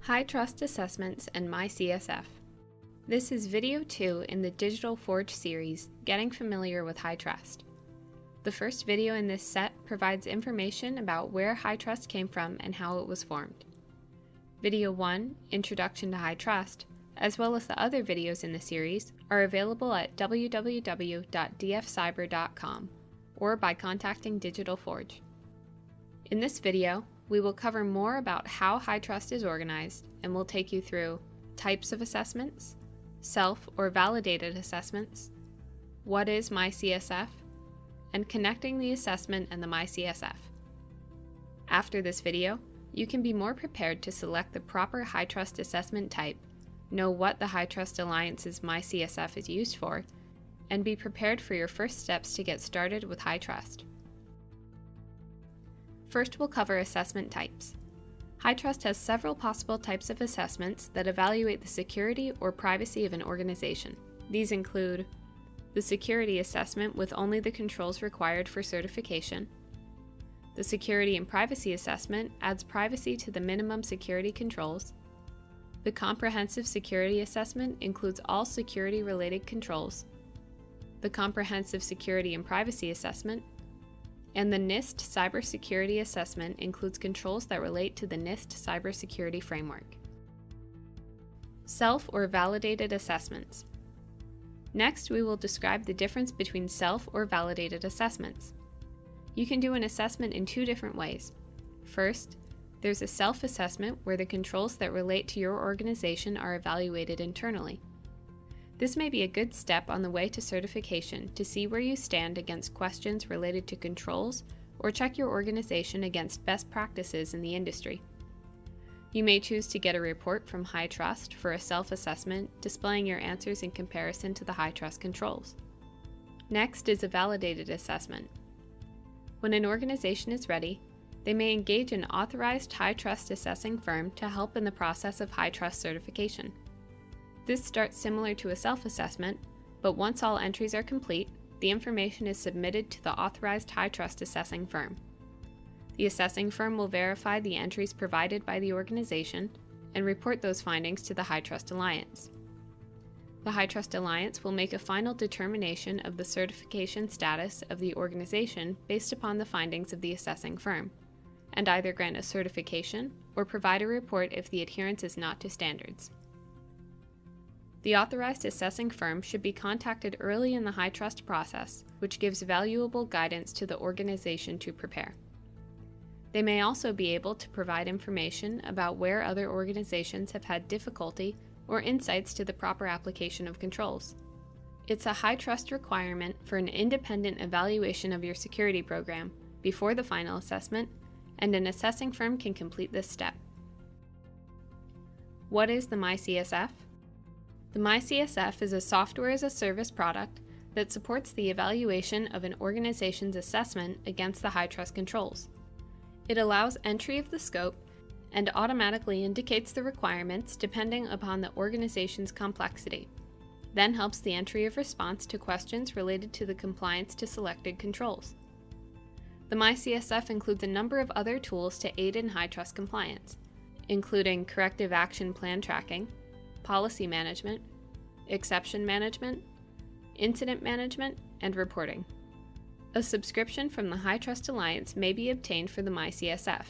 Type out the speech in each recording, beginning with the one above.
HITRUST Assessments and MyCSF. This is video 2 in the Digital Forge series, Getting Familiar with HITRUST. The first video in this set provides information about where HITRUST came from and how it was formed. Video 1, Introduction to HITRUST, as well as the other videos in the series, are available at www.dfcyber.com or by contacting Digital Forge. In this video, we will cover more about how HITRUST is organized, and we'll take you through types of assessments, self or validated assessments, what is MyCSF, and connecting the assessment and the MyCSF. After this video, you can be more prepared to select the proper HITRUST assessment type, know what the HITRUST Alliance's MyCSF is used for, and be prepared for your first steps to get started with HITRUST. First, we'll cover assessment types. HITRUST has several possible types of assessments that evaluate the security or privacy of an organization. These include the security assessment with only the controls required for certification. The security and privacy assessment adds privacy to the minimum security controls. The comprehensive security assessment includes all security-related controls. The comprehensive security and privacy assessment and the NIST Cybersecurity Assessment includes controls that relate to the NIST Cybersecurity Framework. Self or validated assessments. Next, we will describe the difference between self or validated assessments. You can do an assessment in two different ways. First, there's a self-assessment where the controls that relate to your organization are evaluated internally. This may be a good step on the way to certification to see where you stand against questions related to controls or check your organization against best practices in the industry. You may choose to get a report from HITRUST for a self-assessment displaying your answers in comparison to the HITRUST controls. Next is a validated assessment. When an organization is ready, they may engage an authorized HITRUST assessing firm to help in the process of HITRUST certification. This starts similar to a self-assessment, but once all entries are complete, the information is submitted to the authorized HITRUST assessing firm. The assessing firm will verify the entries provided by the organization and report those findings to the HITRUST Alliance. The HITRUST Alliance will make a final determination of the certification status of the organization based upon the findings of the assessing firm, and either grant a certification or provide a report if the adherence is not to standards. The authorized assessing firm should be contacted early in the HITRUST process, which gives valuable guidance to the organization to prepare. They may also be able to provide information about where other organizations have had difficulty or insights to the proper application of controls. It's a HITRUST requirement for an independent evaluation of your security program before the final assessment, and an assessing firm can complete this step. What is the MyCSF? The MyCSF is a software-as-a-service product that supports the evaluation of an organization's assessment against the HITRUST controls. It allows entry of the scope and automatically indicates the requirements depending upon the organization's complexity, then helps the entry of response to questions related to the compliance to selected controls. The MyCSF includes a number of other tools to aid in HITRUST compliance, including corrective action plan tracking, policy management, exception management, incident management, and reporting. A subscription from the HITRUST Alliance may be obtained for the MyCSF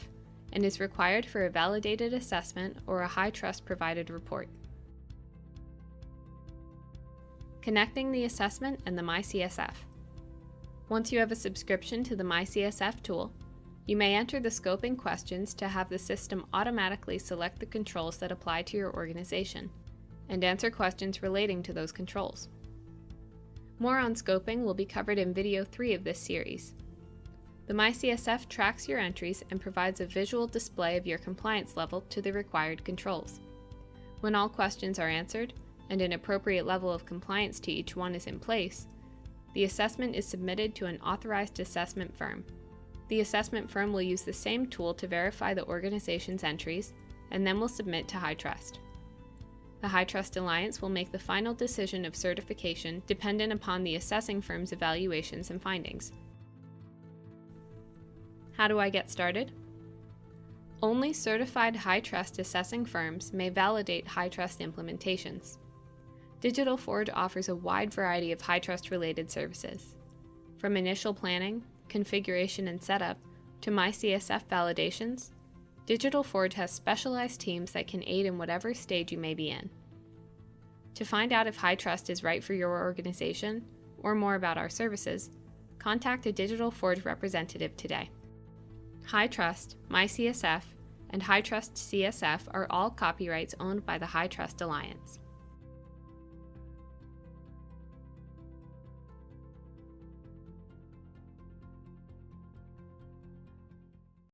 and is required for a validated assessment or a HITRUST provided report. Connecting the assessment and the MyCSF. Once you have a subscription to the MyCSF tool, you may enter the scoping questions to have the system automatically select the controls that apply to your organization and answer questions relating to those controls. More on scoping will be covered in video 3 of this series. The MyCSF tracks your entries and provides a visual display of your compliance level to the required controls. When all questions are answered and an appropriate level of compliance to each one is in place, the assessment is submitted to an authorized assessment firm. The assessment firm will use the same tool to verify the organization's entries and then will submit to HITRUST. The HITRUST Alliance will make the final decision of certification dependent upon the assessing firm's evaluations and findings. How do I get started? Only certified HITRUST assessing firms may validate HITRUST implementations. Digital Forge offers a wide variety of HITRUST-related services. From initial planning, configuration and setup, to MyCSF validations, Digital Forge has specialized teams that can aid in whatever stage you may be in. To find out if HITRUST is right for your organization, or more about our services, contact a Digital Forge representative today. HITRUST, MyCSF, and HITRUST CSF are all copyrights owned by the HITRUST Alliance.